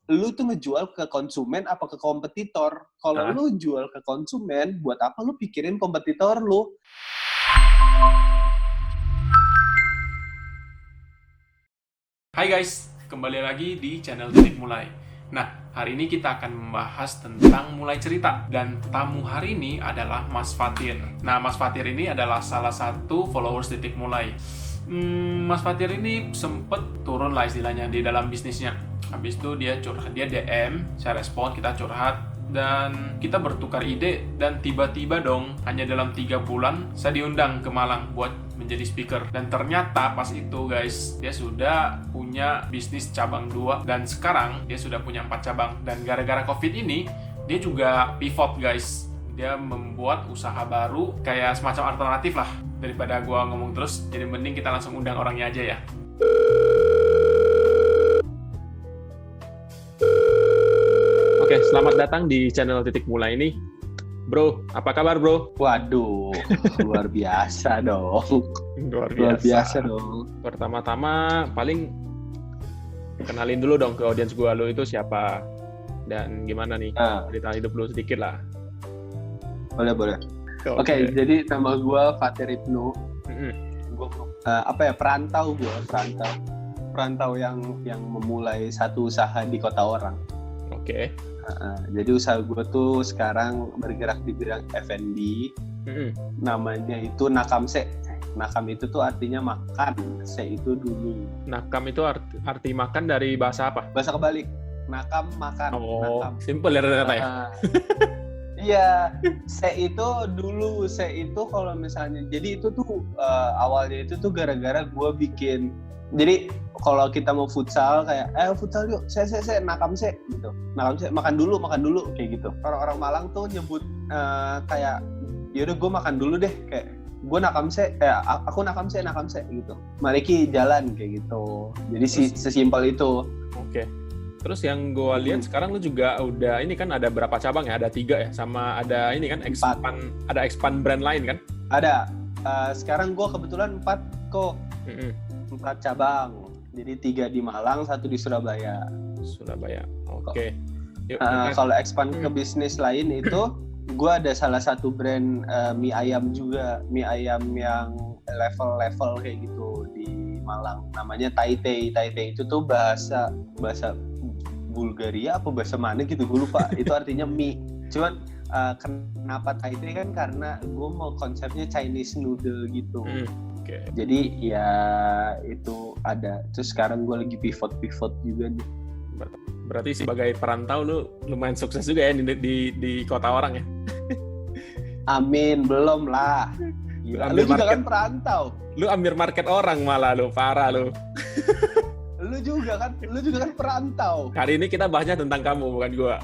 lu tuh ngejual ke konsumen apa ke kompetitor? Kalau lu jual ke konsumen, buat apa lu pikirin kompetitor lu? Hai guys, kembali lagi di channel Titik Mulai. Nah, hari ini kita akan membahas tentang mulai cerita. Dan tamu hari ini adalah Mas Fatir. Nah, Mas Fatir ini adalah salah satu followers Titik Mulai. Mas Fatir ini sempet turun lah istilahnya di dalam bisnisnya. Habis itu dia curhat, dia DM, saya respon, kita curhat, dan kita bertukar ide. Dan tiba-tiba dong, hanya dalam 3 bulan saya diundang ke Malang buat menjadi speaker. Dan ternyata pas itu guys, dia sudah punya bisnis cabang 2, dan sekarang dia sudah punya 4 cabang. Dan gara-gara COVID ini, dia juga pivot guys. Dia membuat usaha baru kayak semacam alternatif lah. Daripada gua ngomong terus, jadi mending kita langsung undang orangnya aja ya. Oke, selamat datang di channel Titik Mulai ini. Bro, apa kabar bro? Waduh, luar biasa dong. Luar Luar biasa dong. Pertama-tama paling kenalin dulu dong ke audiens gua, lu itu siapa dan gimana nih cerita hidup lu sedikit lah. Boleh. Oke, jadi nama gue Fatir Ibnu. Gue perantau yang memulai satu usaha di kota orang. Oke. Jadi usaha gue tuh sekarang bergerak di bidang F&B. Namanya itu Nakamse. Nakam itu tuh artinya makan, se itu dulu. Nakam itu arti makan dari bahasa apa? Bahasa kebalik. Nakam makan. Oh, nakam. Simple ya ternyata ya. Iya, se itu kalau misalnya, jadi itu tuh awalnya itu tuh gara-gara gue bikin. Jadi kalau kita mau futsal kayak futsal yuk, se nakam se gitu. Nakam se makan dulu kayak gitu. Orang-orang Malang tuh nyebut kayak yaudah gue makan dulu deh, kayak gue nakam se, aku nakam se gitu. Maliki jalan kayak gitu. Jadi sesimpel itu. Oke. Terus yang gue lihat sekarang lu juga udah ini kan ada berapa cabang ya? Ada 3 ya, sama ada ini kan expand brand lain kan? Ada. Sekarang gue kebetulan 4 kok. 4 cabang. Jadi 3 di Malang, 1 di Surabaya. Oke. Kalau expand ke bisnis lain itu, gue ada salah satu brand mie ayam juga, mie ayam yang level kayak gitu di Malang. Namanya Taitei. Taitei itu tuh bahasa Bulgaria apa bahasa mana gitu, gue lupa. Itu artinya mie. Cuman kenapa Taitei kan karena gue mau konsepnya Chinese noodle gitu. Okay. Jadi ya itu ada. Terus sekarang gue lagi pivot juga nih. Berarti sebagai perantau lu lumayan sukses juga ya di kota orang ya? Amin, belum lah. Gila, lu juga kan perantau. Lu ambil market orang malah lu, parah lu. Lu juga kan perantau. Hari ini kita bahasnya tentang kamu, bukan gua.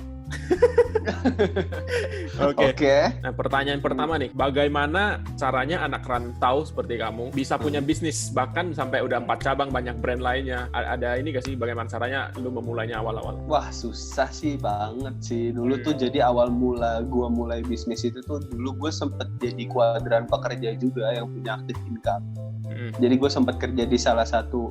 Oke. Nah, pertanyaan pertama nih, bagaimana caranya anak rantau seperti kamu bisa punya bisnis bahkan sampai udah 4 cabang, banyak brand lainnya? Ada ini gak sih bagaimana caranya lu memulainya awal-awal? Wah, susah sih banget sih. Dulu tuh jadi awal mula gua mulai bisnis itu tuh dulu gue sempet jadi kuadran pekerja juga yang punya aktif income. Jadi gue sempat kerja di salah satu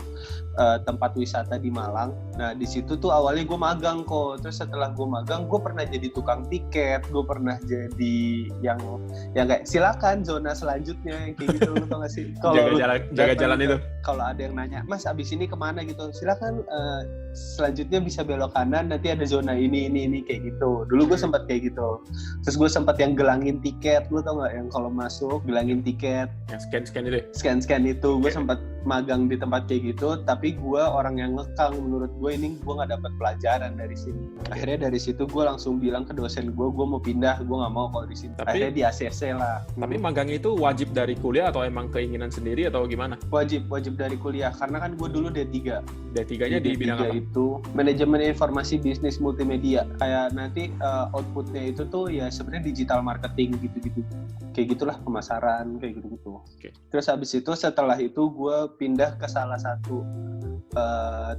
tempat wisata di Malang. Nah di situ tuh awalnya gue magang kok. Terus setelah gue magang, gue pernah jadi tukang tiket. Gue pernah jadi yang kayak silakan zona selanjutnya kayak gitu. Lu tau gak sih? Jaga jalan itu. Kalau ada yang nanya, Mas abis ini kemana gitu? Silakan selanjutnya bisa belok kanan. Nanti ada zona ini kayak gitu. Dulu gue sempat kayak gitu. Terus gue sempat yang gelangin tiket. Lu tau gak yang kalau masuk gelangin tiket? Yang scan itu. Scan itu. Gue sempat magang di tempat kayak gitu, tapi gue orang yang ngekang. Menurut gue ini gue nggak dapat pelajaran dari sini. Akhirnya dari situ gue langsung bilang ke dosen gue mau pindah, gue nggak mau kalau di sini. Akhirnya di ACC lah. Tapi magang itu wajib dari kuliah atau emang keinginan sendiri atau gimana? Wajib dari kuliah, karena kan gue dulu D3. D3-nya di bidang apa? Itu manajemen informasi bisnis multimedia. Kayak nanti outputnya itu tuh ya sebenarnya digital marketing gitu-gitu. Kayak gitulah, pemasaran kayak gitu-gitu. Okay. Terus habis itu setelah itu gue pindah ke salah satu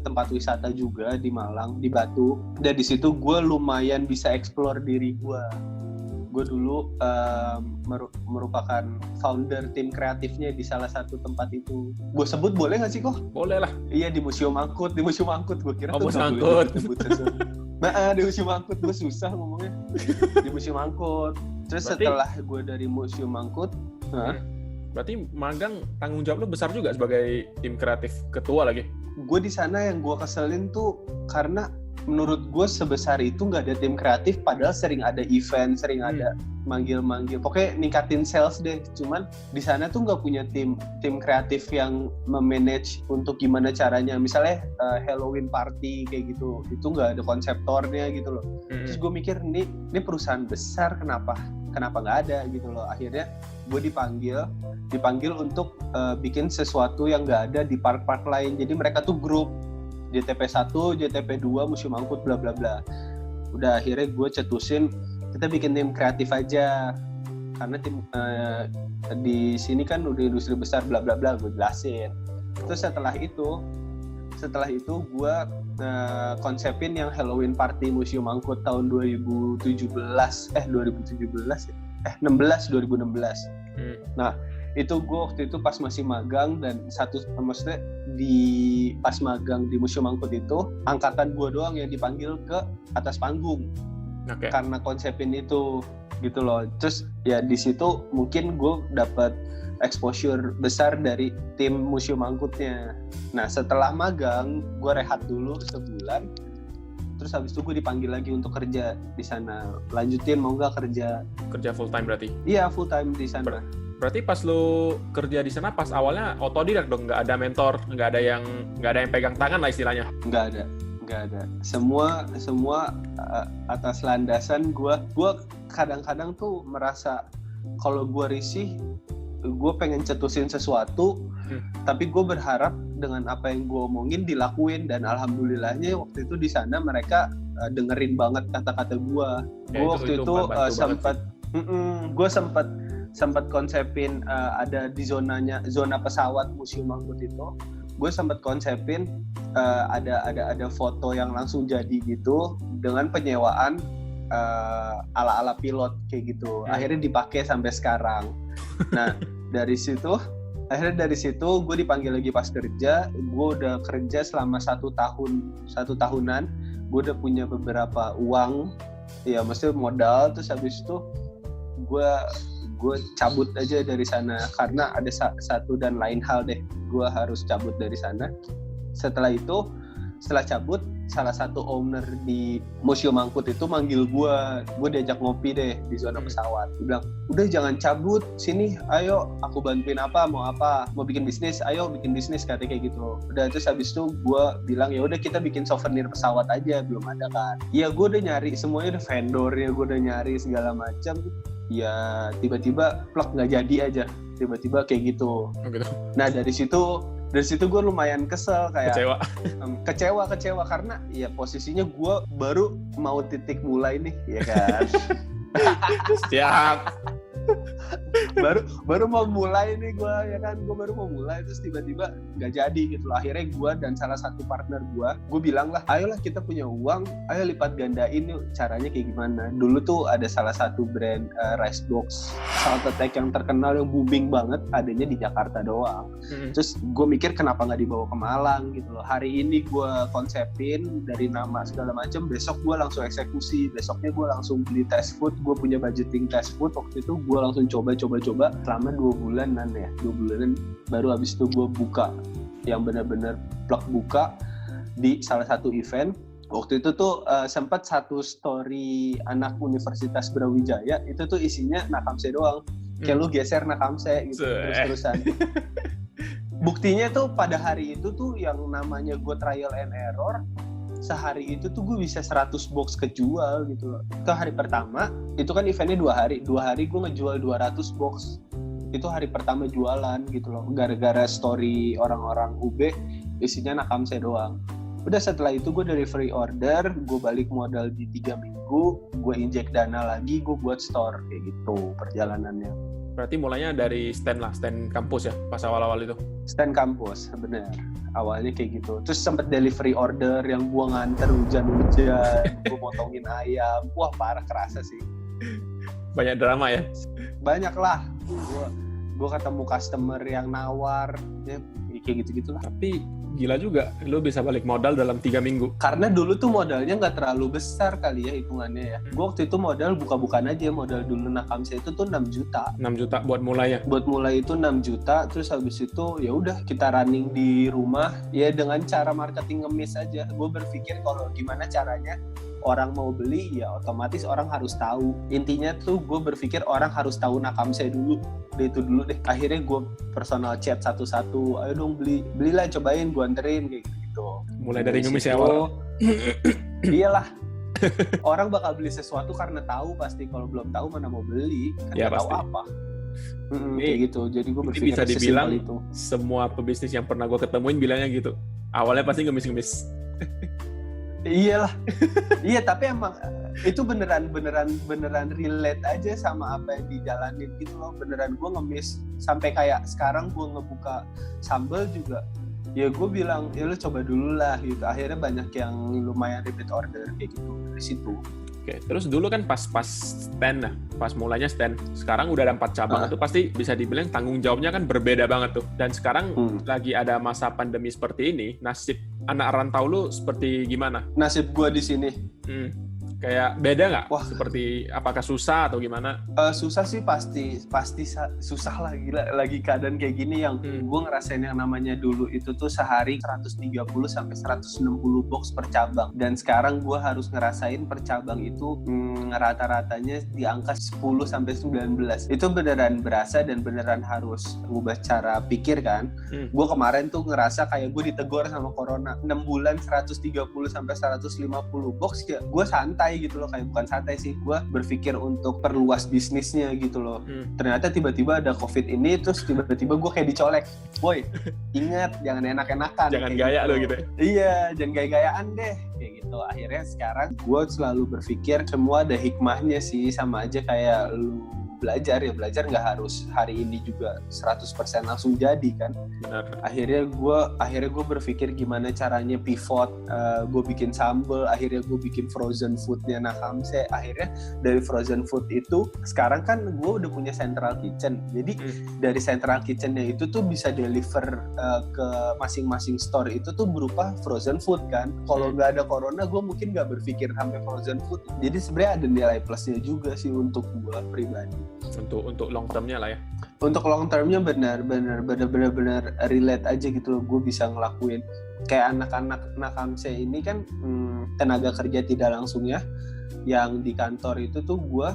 tempat wisata juga di Malang, di Batu. Dan di situ gue lumayan bisa explore diri gue. Gue dulu merupakan founder tim kreatifnya di salah satu tempat itu. Gue sebut boleh nggak sih kok? Boleh lah. Iya, di Museum Angkut. Gue kira Museum Angkut. Di Museum Angkut gue susah ngomongnya. Di Museum Angkut. Terus Berarti, setelah gue dari Museum Angkut, berarti magang tanggung jawab lu besar juga sebagai tim kreatif ketua lagi. gue di sana yang gue keselin tuh karena menurut gue sebesar itu nggak ada tim kreatif, padahal sering ada event, sering ada manggil-manggil, pokoknya ningkatin sales deh. Cuman di sana tuh nggak punya tim kreatif yang memanage untuk gimana caranya, misalnya Halloween party kayak gitu, itu nggak ada konseptornya gitu loh. Terus gue mikir ini perusahaan besar, kenapa nggak ada gitu loh. Akhirnya gue dipanggil untuk bikin sesuatu yang nggak ada di park-park lain. Jadi mereka tuh grup JTP 1, JTP 2, Museum Angkut, bla bla bla. Udah akhirnya gue cetusin kita bikin tim kreatif aja, karena tim di sini kan udah industri besar, bla bla bla, gue jelasin. Terus setelah itu gue konsepin yang Halloween party Museum Angkut tahun 2016 Nah itu gue waktu itu pas masih magang, dan maksudnya pas magang di Museum Angkut itu angkatan gue doang yang dipanggil ke atas panggung. Karena konsepin itu gitu loh. Terus ya di situ mungkin gue dapat exposure besar dari tim Museum Angkutnya. Nah setelah magang gue rehat dulu sebulan, terus habis itu gue dipanggil lagi untuk kerja di sana. Lanjutin mau nggak kerja full time berarti? Iya full time di sana. Berarti pas lu kerja di sana pas awalnya otodidak dong, nggak ada mentor, nggak ada yang pegang tangan lah istilahnya? Nggak ada. Semua atas landasan gue kadang-kadang tuh merasa kalau gue risih, gue pengen cetusin sesuatu, tapi gue berharap dengan apa yang gue omongin dilakuin, dan alhamdulillahnya waktu itu di sana mereka dengerin banget kata-kata gue. Gue waktu itu sempat konsepin ada di zona pesawat Museum Angkut itu. Gue sempat konsepin ada foto yang langsung jadi gitu dengan penyewaan ala-ala pilot kayak gitu. Akhirnya dipakai sampai sekarang. Nah dari situ gue dipanggil lagi pas kerja. Gue udah kerja selama 1 tahunan. Gue udah punya beberapa uang, ya maksudnya modal. Terus habis itu gue cabut aja dari sana karena ada satu dan lain hal deh, gue harus cabut dari sana. Setelah cabut, salah satu owner di Museum Angkut itu manggil gue diajak ngopi deh di zona pesawat. Dia bilang, udah jangan cabut, sini, ayo aku bantuin mau bikin bisnis, ayo bikin bisnis, katanya kayak gitu. Udah, terus habis itu gue bilang ya udah kita bikin souvenir pesawat aja, belum ada kan. Iya gue udah nyari semuanya, udah vendornya gue udah nyari segala macam. Ya tiba-tiba plak nggak jadi aja, tiba-tiba kayak gitu. Nah dari situ gue lumayan kesel, kayak kecewa karena ya posisinya gue baru mau titik mulai nih, ya kan. Siap. baru mau mulai nih gue, ya kan, gue baru mau mulai, terus tiba-tiba nggak jadi gitu loh. Akhirnya gue dan salah satu partner gue bilang lah, ayolah kita punya uang, ayo lipat gandain yuk, caranya kayak gimana. Dulu tuh ada salah satu brand rice box salt attack yang terkenal, yang booming banget, adanya di Jakarta doang. Terus gue mikir kenapa nggak dibawa ke Malang gitu loh. Hari ini gue konsepin dari nama segala macam, besok gue langsung eksekusi, besoknya gue langsung beli test food. Gue punya budgeting test food waktu itu, gue langsung coba selama 2 bulanan baru habis itu gue buka yang benar-benar plug buka di salah satu event. Waktu itu tuh sempat satu story anak Universitas Brawijaya itu tuh isinya Nakamse doang, kayak lu geser Nakamse gitu terus-terusan. Buktinya tuh pada hari itu tuh yang namanya gue trial and error, sehari itu tuh gue bisa 100 box kejual gitu loh. Ke hari pertama, itu kan eventnya 2 hari gue ngejual 200 box. Itu hari pertama jualan gitu loh, gara-gara story orang-orang UB isinya Nakamse doang. Udah setelah itu gue dari free order, gue balik modal di 3 minggu, gue injek dana lagi, gue buat store kayak gitu perjalanannya. Berarti mulainya dari stand kampus ya, pas awal-awal itu? Stand kampus, bener. Awalnya kayak gitu. Terus sempet delivery order yang gue nganter hujan-hujan, gue motongin ayam. Wah parah, kerasa sih. Banyak drama ya? Banyak lah. Gue ketemu customer yang nawar, ya kayak gitu-gitu lah. Tapi gila juga. Lu bisa balik modal dalam 3 minggu. Karena dulu tuh modalnya nggak terlalu besar kali ya hitungannya ya. Gue waktu itu modal buka-bukaan aja, modal dulu Nakamse itu tuh 6 juta. 6 juta buat mulai ya? Buat mulai itu 6 juta, terus habis itu ya udah kita running di rumah ya dengan cara marketing ngemis aja. Gue berpikir kalau gimana caranya orang mau beli ya otomatis orang harus tahu. Intinya tuh gue berpikir orang harus tahu Nakamse dulu. Itu dulu deh. Akhirnya gue personal chat satu-satu, ayo dong belilah, cobain, gue anterin kayak gitu. Mulai dari ngemis ya awal. Iyalah. Orang bakal beli sesuatu karena tahu pasti. Kalau belum tahu mana mau beli, kan ya, nggak tahu apa. Kayak gitu. Jadi gue berpikir bisa dibilang itu. Semua pebisnis yang pernah gue ketemuin bilangnya gitu. Awalnya pasti ngemis-ngemis. Iyalah. Iya, tapi emang itu beneran relate aja sama apa yang dijalanin gitu loh. Beneran gue ngemis sampai kayak sekarang gue ngebuka sambal juga. Ya gue bilang, ya lu coba dulu lah gitu. Akhirnya banyak yang lumayan repeat order kayak gitu dari situ. Oke, terus dulu kan pas stand, pas mulainya stand, sekarang udah ada 4 cabang, itu pasti bisa dibilang tanggung jawabnya kan berbeda banget tuh. Dan sekarang lagi ada masa pandemi seperti ini, nasib anak rantau lu seperti gimana? Nasib gua di sini. Kayak beda nggak? Wah, seperti apakah susah atau gimana? Susah sih pasti susah lah, gila. Lagi keadaan kayak gini yang gue ngerasain yang namanya dulu itu tuh sehari 130 sampai 160 box per cabang. Dan sekarang gue harus ngerasain per cabang itu rata-ratanya di angka 10 sampai 19. Itu beneran berasa dan beneran harus ngubah cara pikir kan. Gue kemarin tuh ngerasa kayak gue ditegur sama corona. 6 bulan 130 sampai 150 box ya gue santai gitu loh, kayak bukan santai sih, gue berpikir untuk perluas bisnisnya gitu loh. Ternyata tiba-tiba ada COVID ini, terus tiba-tiba gue kayak dicolek, boy, ingat jangan enak-enakan, jangan gaya gitu. lo gitu. Iya, jangan gaya-gayaan deh kayak gitu. Akhirnya sekarang gue selalu berpikir semua ada hikmahnya sih, sama aja kayak lu belajar nggak harus hari ini juga 100% langsung jadi kan. Benar. Akhirnya gue berpikir gimana caranya pivot, gue bikin sambal, akhirnya gue bikin frozen foodnya Nakamse. Akhirnya dari frozen food itu sekarang kan gue udah punya central kitchen, jadi dari central kitchennya itu tuh bisa deliver ke masing-masing store itu tuh berupa frozen food kan. Kalau nggak ada corona gue mungkin nggak berpikir sampai frozen food. Jadi sebenarnya ada nilai plusnya juga sih untuk gue pribadi. Untuk long termnya lah ya. Untuk long termnya benar relate aja gitu loh. Gue bisa ngelakuin kayak anak-anak Nakamse ini kan tenaga kerja tidak langsung ya, yang di kantor itu tuh gue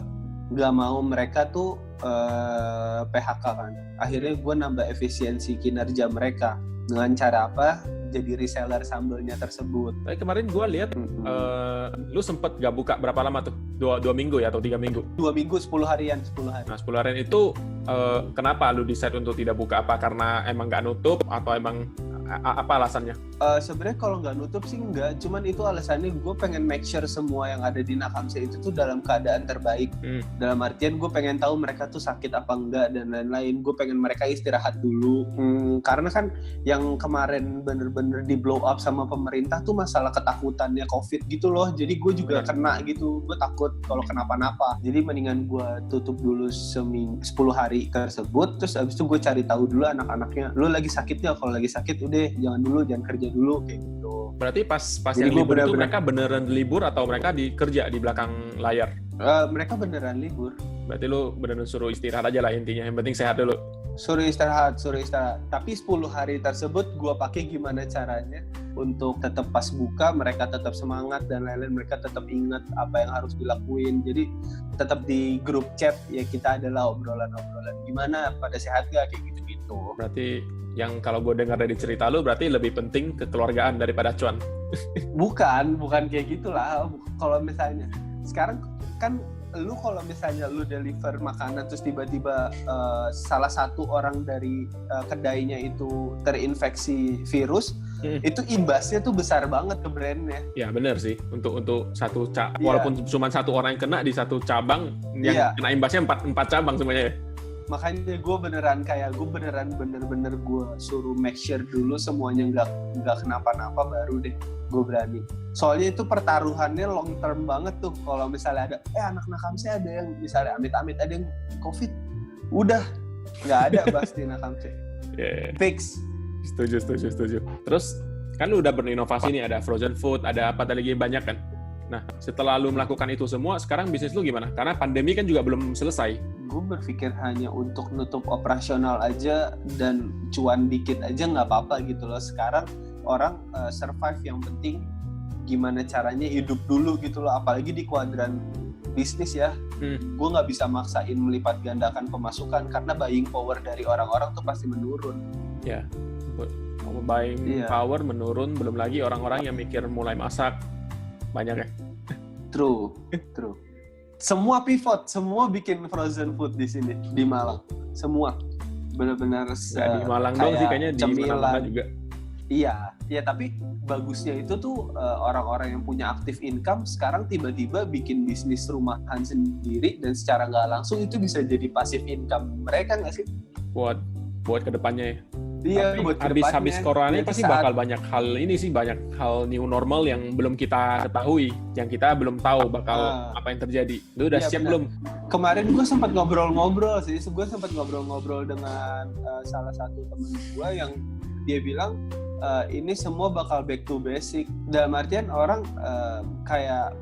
nggak mau mereka tuh PHK kan. Akhirnya gue nambah efisiensi kinerja mereka dengan cara apa? Jadi reseller sambelnya tersebut. Tapi kemarin gue lihat lu sempet gak buka berapa lama tuh? 2 minggu ya atau 3 minggu? 2 minggu, 10 harian. Nah 10 harian itu kenapa lu decide untuk tidak buka? Apa karena emang gak nutup atau emang apa alasannya? Sebenarnya kalau nggak nutup sih enggak, cuman itu alasannya gue pengen make sure semua yang ada di Nakamse itu tuh dalam keadaan terbaik. Dalam artian gue pengen tahu mereka tuh sakit apa enggak dan lain-lain. Gue pengen mereka istirahat dulu. Karena kan yang kemarin bener-bener di blow up sama pemerintah tuh masalah ketakutannya COVID gitu loh. Jadi gue juga kena gitu. Gue takut kalau kenapa-napa. Jadi mendingan gue tutup dulu 10 hari tersebut. Terus abis itu gue cari tahu dulu anak-anaknya. Lu lagi sakit nggak? Kalau lagi sakit udah jangan dulu, jangan kerja dulu kayak gitu. Berarti pas yang libur itu mereka beneran libur atau mereka kerja di belakang layar? Mereka beneran libur. Berarti lu beneran suruh istirahat aja lah intinya. Yang penting sehat dulu. Suruh istirahat. Tapi 10 hari tersebut gue pakai gimana caranya untuk tetap pas buka mereka tetap semangat dan lain-lain, mereka tetap ingat apa yang harus dilakuin. Jadi tetap di grup chat ya kita adalah obrolan-obrolan gimana, pada sehat gak kayak gitu-gitu. Berarti yang kalau gue dengar dari cerita lu berarti lebih penting kekeluargaan daripada cuan. Bukan kayak gitulah. Kalau misalnya sekarang kan lu kalau misalnya lu deliver makanan terus tiba-tiba salah satu orang dari kedainya itu terinfeksi virus, itu imbasnya tuh besar banget ke brandnya. Ya benar sih, untuk satu walaupun cuma satu orang yang kena di satu cabang, yang kena imbasnya 4 cabang semuanya. Makanya gue beneran bener-bener gue suruh make sure dulu semuanya nggak kenapa-napa baru deh gue berani. Soalnya itu pertaruhannya long term banget tuh. Kalau misalnya ada anak Nakamse ada yang misalnya amit-amit ada yang COVID, udah nggak ada pasti Nakamse. Yeah. Fix. Setuju. Terus kan lu udah berinovasi nih, ada frozen food, ada apa tadi lagi banyak kan. Nah, setelah lu melakukan itu semua, sekarang bisnis lu gimana? Karena pandemi kan juga belum selesai. Gue berpikir hanya untuk nutup operasional aja dan cuan dikit aja nggak apa-apa gitu loh. Sekarang orang survive, yang penting gimana caranya hidup dulu gitu loh. Apalagi di kuadran bisnis ya. Gue nggak bisa maksain melipat gandakan pemasukan karena buying power dari orang-orang tuh pasti menurun. Ya, buying power menurun, belum lagi orang-orang yang mikir mulai masak. Banyak ya? True. Semua pivot, semua bikin frozen food di sini, di Malang. Semua. Benar-benar di Malang dong sih, kayaknya di mana-mana juga. Iya, tapi bagusnya itu tuh orang-orang yang punya active income sekarang tiba-tiba bikin bisnis rumahan sendiri dan secara nggak langsung itu bisa jadi passive income mereka nggak sih? Buat kedepannya ya. Iya, buat habis corona pasti bakal banyak hal ini sih, banyak hal new normal yang belum kita ketahui, yang kita belum tahu bakal apa yang terjadi. Lu udah siap belum? Kemarin gue sempat ngobrol-ngobrol dengan salah satu temen gue yang dia bilang ini semua bakal back to basic. Dalam artian orang kayak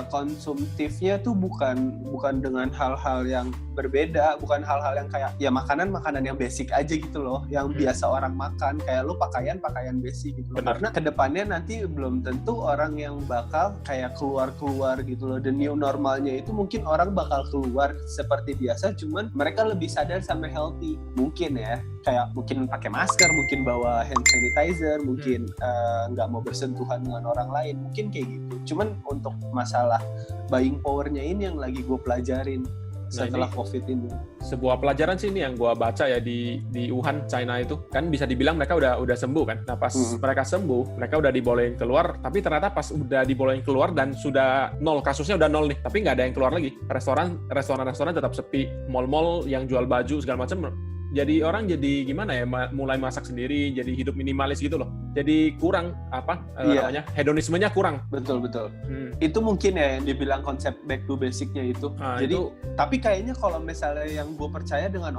konsumtifnya tuh bukan dengan hal-hal yang berbeda, bukan hal-hal yang kayak ya makanan yang basic aja gitu loh, yang biasa orang makan, kayak lu pakaian basic gitu loh. Karena kedepannya nanti belum tentu orang yang bakal kayak keluar gitu loh. Dan new normalnya itu mungkin orang bakal keluar seperti biasa, cuman mereka lebih sadar sama healthy mungkin ya, kayak mungkin pakai masker, mungkin bawa hand sanitizer, mungkin nggak mau bersentuhan dengan orang lain, mungkin kayak gitu. Cuman untuk masalah buying powernya ini yang lagi gue pelajarin setelah COVID ini. Sebuah pelajaran sih ini yang gue baca ya di Wuhan, China itu kan bisa dibilang mereka udah sembuh kan. Nah pas mereka sembuh, mereka udah dibolehin keluar, tapi ternyata pas udah dibolehin keluar dan sudah nol, kasusnya udah nol nih, tapi nggak ada yang keluar lagi. Restoran tetap sepi, mall-mall yang jual baju segala macam. Jadi orang jadi gimana ya, mulai masak sendiri, jadi hidup minimalis gitu loh. Jadi kurang namanya, hedonismenya kurang. Betul. Itu mungkin ya yang dibilang konsep back to basic-nya itu. Jadi tapi kayaknya kalau misalnya yang gue percaya dengan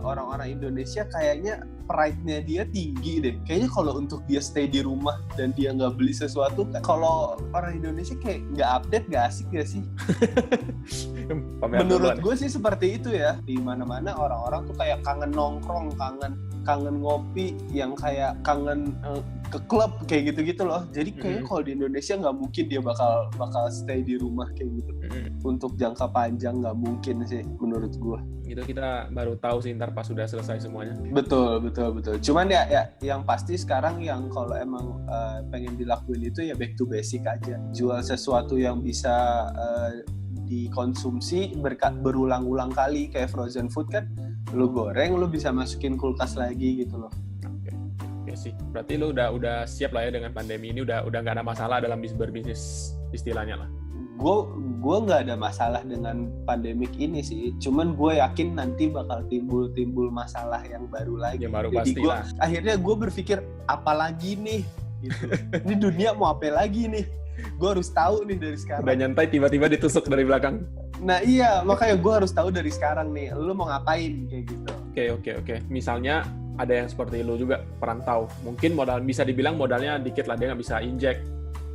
orang-orang Indonesia, kayaknya pride-nya dia tinggi deh. Kayaknya kalau untuk dia stay di rumah dan dia nggak beli sesuatu, kalau orang Indonesia kayak nggak update, nggak asik gak sih? Menurut gue sih seperti itu ya. Di mana-mana orang-orang tuh kayak kangen nongkrong, kangen ngopi, yang kayak kangen ke klub kayak gitu-gitu loh. Jadi kayaknya kalau di Indonesia nggak mungkin dia bakal stay di rumah kayak gitu. Untuk jangka panjang nggak mungkin sih menurut gue. Itu kita baru tahu sih ntar pas sudah selesai semuanya. Betul. Cuman ya yang pasti sekarang yang kalau emang pengen dilakuin itu ya back to basic aja. Jual sesuatu yang bisa dikonsumsi berulang-ulang kali, kayak frozen food kan, lu goreng, lu bisa masukin kulkas lagi gitu loh. Oke sih, berarti lu udah siap lah ya dengan pandemi ini, udah nggak ada masalah dalam berbisnis istilahnya lah. Gue nggak ada masalah dengan pandemik ini sih, cuman gue yakin nanti bakal timbul masalah yang baru lagi. Yang baru jadi pasti lah. Akhirnya gue berpikir apa lagi nih gitu. Ini dunia mau apa lagi nih, gue harus tahu nih dari sekarang. Udah nyantai tiba-tiba ditusuk dari belakang. Nah iya, makanya gue harus tahu dari sekarang nih, lu mau ngapain kayak gitu. Oke. Misalnya ada yang seperti lu juga perantau, mungkin bisa dibilang modalnya dikit lah, dia nggak bisa injek.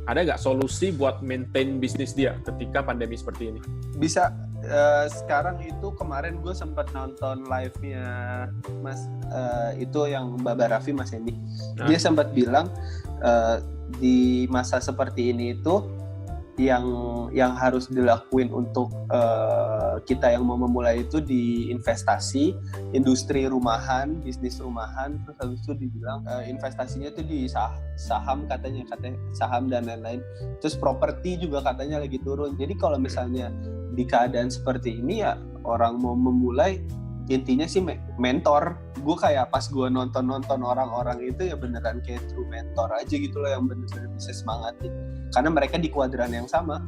Ada nggak solusi buat maintain bisnis dia ketika pandemi seperti ini? Bisa. Sekarang itu kemarin gue sempat nonton live-nya Mas itu yang Mbak Raffi, Mas Hendy. Dia sempat bilang di masa seperti ini itu yang harus dilakuin untuk kita yang mau memulai itu di investasi, industri rumahan, bisnis rumahan. Terus habis itu dibilang investasinya itu di saham katanya saham dan lain-lain. Terus properti juga katanya lagi turun. Jadi kalau misalnya di keadaan seperti ini ya orang mau memulai, intinya sih mentor. Gue kayak pas gue nonton orang-orang itu ya beneran kayak true mentor aja gitu loh, yang bener-bener bisa semangatin. Karena mereka di kuadran yang sama.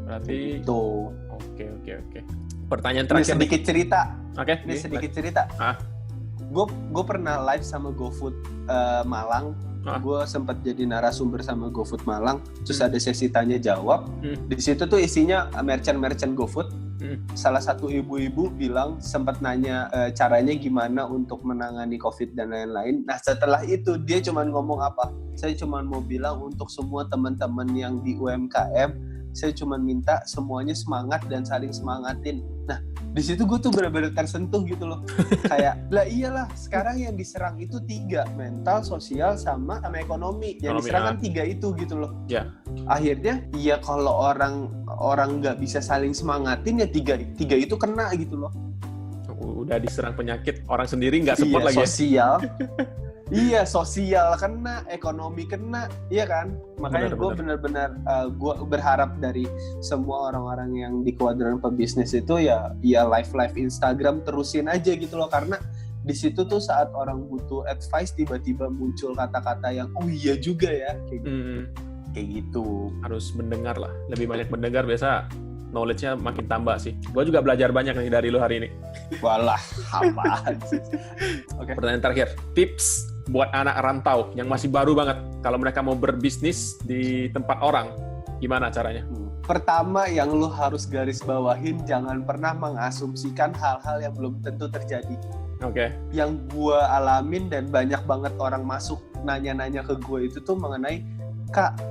Berarti itu. Oke. Pertanyaan terakhir. Ini sedikit cerita. Oke. Ini sedikit cerita. Gue pernah live sama GoFood Malang. Gue sempat jadi narasumber sama GoFood Malang. Terus ada sesi tanya jawab. Di situ tuh isinya merchant GoFood. Salah satu ibu-ibu bilang sempat nanya caranya gimana untuk menangani COVID dan lain-lain. Nah setelah itu dia cuma ngomong apa? saya cuma mau bilang untuk semua teman-teman yang di UMKM, saya cuma minta semuanya semangat dan saling semangatin. Nah, di situ gue tuh benar-benar tersentuh gitu loh. Kayak, lah iyalah, sekarang yang diserang itu 3, mental, sosial, sama ekonomi. Yang diserang kan 3 itu gitu loh. Ya. Akhirnya, ya kalau orang nggak bisa saling semangatin, ya 3 itu kena gitu loh. Udah diserang penyakit, orang sendiri nggak support lagi. Sosial. Iya, sosial kena, ekonomi kena, iya kan? Makanya gue benar-benar gue berharap dari semua orang-orang yang di kuadran pebisnis itu ya live Instagram terusin aja gitu loh, karena di situ tuh saat orang butuh advice tiba-tiba muncul kata-kata yang oh iya juga ya kayak gitu. Harus mendengar lah, lebih banyak mendengar, biasa knowledge-nya makin tambah sih. Gue juga belajar banyak nih dari lu hari ini. Walah, apaan sih? Oke. Pertanyaan terakhir, tips buat anak rantau yang masih baru banget, kalau mereka mau berbisnis di tempat orang, gimana caranya? Pertama yang lu harus garis bawahin, jangan pernah mengasumsikan hal-hal yang belum tentu terjadi. Oke. Yang gue alamin dan banyak banget orang masuk nanya-nanya ke gue itu tuh mengenai, Kak,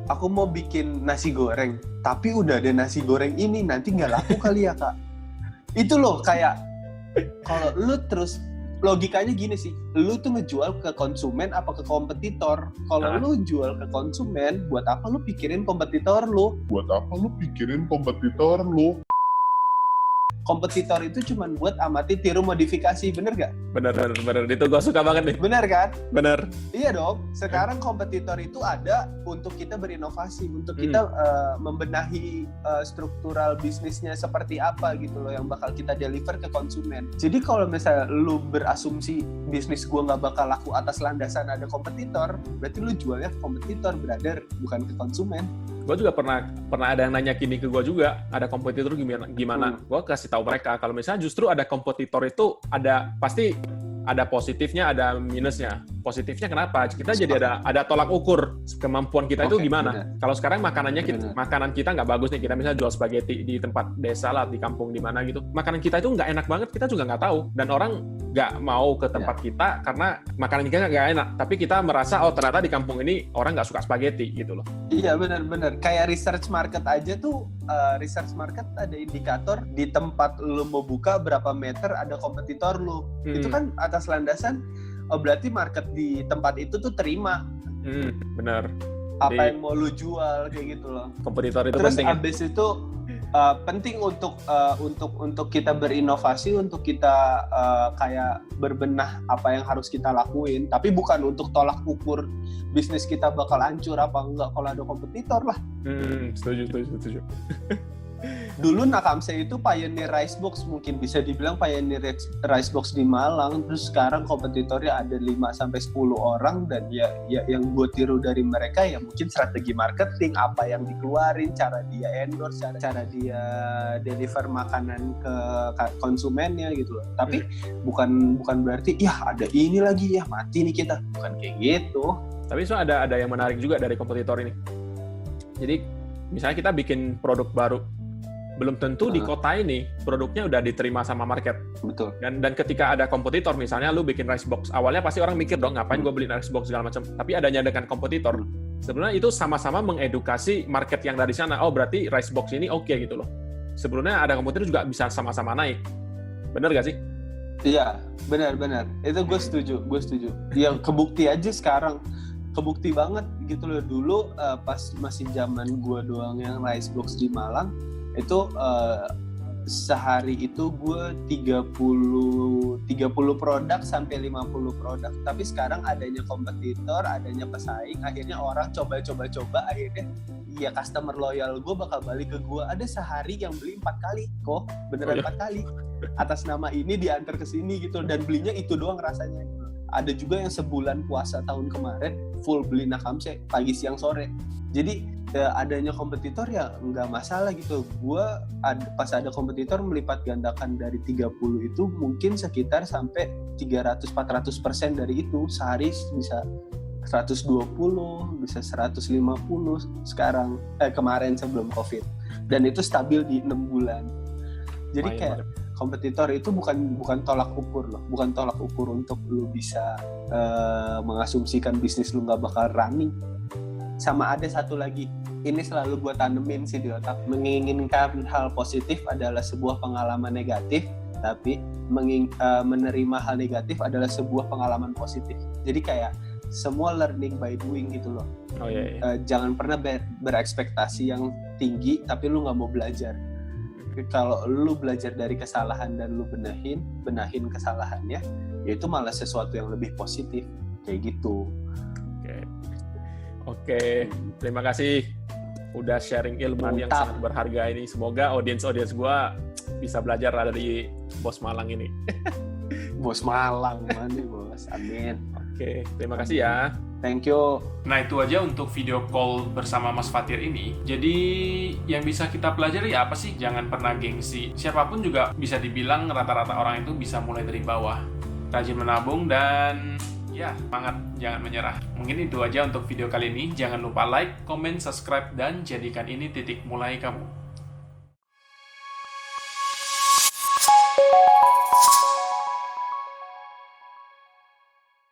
aku mau bikin nasi goreng, tapi udah ada nasi goreng ini, nanti nggak laku kali ya, Kak? Itu loh, kayak kalau lu terus logikanya gini sih, lu tuh ngejual ke konsumen apa ke kompetitor? Kalau lu jual ke konsumen, buat apa lu pikirin kompetitor lu? Kompetitor itu cuma buat amati tiru modifikasi, bener gak? Bener, itu gue suka banget nih. Bener kan? Bener. Iya dong, sekarang kompetitor itu ada untuk kita berinovasi, untuk kita membenahi struktural bisnisnya seperti apa gitu loh, yang bakal kita deliver ke konsumen. Jadi kalau misalnya lu berasumsi bisnis gua gak bakal laku atas landasan ada kompetitor, berarti lu jualnya ke kompetitor, brother, bukan ke konsumen. Gue juga pernah ada yang nanya gini ke gue juga, ada kompetitor gimana? Gue kasih tahu mereka kalau misalnya justru ada kompetitor itu pasti ada positifnya, ada minusnya. Positifnya kenapa? Kita jadi ada tolak ukur kemampuan kita itu gimana. Kalau sekarang makanan kita nggak bagus nih, kita misalnya jual spaghetti di tempat desa lah, di kampung di mana gitu. Makanan kita itu nggak enak banget, kita juga nggak tahu. Dan orang nggak mau ke tempat kita karena makanan kita nggak enak. Tapi kita merasa, oh ternyata di kampung ini orang nggak suka spaghetti gitu loh. Iya benar. Kayak research market aja tuh, research market ada indikator di tempat lu mau buka berapa meter ada kompetitor lu. Itu kan atas landasan berarti market di tempat itu tuh terima. Benar. Apa yang mau lu jual kayak gitu loh. Kompetitor itu terus penting. Terus abis itu penting untuk kita berinovasi, untuk kita kayak berbenah apa yang harus kita lakuin, tapi bukan untuk tolak ukur bisnis kita bakal hancur apa enggak kalau ada kompetitor lah. Setuju. Dulu Nakamse itu pioneer rice box, mungkin bisa dibilang pioneer rice box di Malang. Terus sekarang kompetitornya ada 5-10 orang, dan ya yang gue tiru dari mereka ya mungkin strategi marketing, apa yang dikeluarin, cara dia endorse, cara dia deliver makanan ke konsumennya gitu loh. Tapi bukan berarti ya ada ini lagi ya mati nih kita, bukan kayak gitu. Tapi so ada yang menarik juga dari kompetitor ini. Jadi misalnya kita bikin produk baru, belum tentu di kota ini produknya udah diterima sama market. Betul. Dan ketika ada kompetitor, misalnya lu bikin rice box, awalnya pasti orang mikir dong, ngapain gue beli rice box segala macam. Tapi adanya dengan kompetitor, sebenarnya itu sama-sama mengedukasi market yang dari sana. Oh berarti rice box ini oke gitu loh. Sebelumnya ada kompetitor juga bisa sama-sama naik. Bener gak sih? Iya, benar. Itu gue setuju. Ya kebukti aja sekarang. Kebukti banget gitu loh. Dulu pas masih zaman gue doang yang rice box di Malang, itu sehari itu gue 30 produk sampai 50 produk. Tapi sekarang adanya kompetitor, adanya pesaing, akhirnya orang coba, akhirnya ya customer loyal gue bakal balik ke gue. Ada sehari yang beli 4 kali kok, beneran 4 kali atas nama ini diantar ke sini gitu, dan belinya itu doang rasanya. Ada juga yang sebulan puasa tahun kemarin full beli Nakamse pagi siang sore. Jadi adanya kompetitor ya nggak masalah gitu. Gua pas ada kompetitor melipat gandakan dari 30 itu mungkin sekitar sampai 300-400% dari itu. Sehari bisa 120, bisa 150 sekarang kemarin sebelum Covid. Dan itu stabil di 6 bulan. Jadi kayak kompetitor itu bukan tolak ukur loh, bukan tolak ukur untuk lu bisa mengasumsikan bisnis lu nggak bakal running. Sama ada satu lagi, ini selalu gue tanemin sih di otak, menginginkan hal positif adalah sebuah pengalaman negatif, tapi menerima hal negatif adalah sebuah pengalaman positif. Jadi kayak semua learning by doing gitu loh. Oh iya. Jangan pernah berekspektasi yang tinggi tapi lu nggak mau belajar. Kalau lu belajar dari kesalahan dan lu benahin kesalahannya, ya itu malah sesuatu yang lebih positif kayak gitu. Oke, terima kasih udah sharing ilmu yang sangat berharga ini. Semoga audiens gue bisa belajar dari Bos Malang ini. Bos Malang, mana bos? Amin. Oke, terima kasih ya. Thank you. Nah, itu aja untuk video call bersama Mas Fatir ini. Jadi, yang bisa kita pelajari apa sih? Jangan pernah gengsi. Siapapun juga bisa dibilang rata-rata orang itu bisa mulai dari bawah. Rajin menabung dan ya, semangat, jangan menyerah. Mungkin itu aja untuk video kali ini. Jangan lupa like, comment, subscribe, dan jadikan ini titik mulai kamu.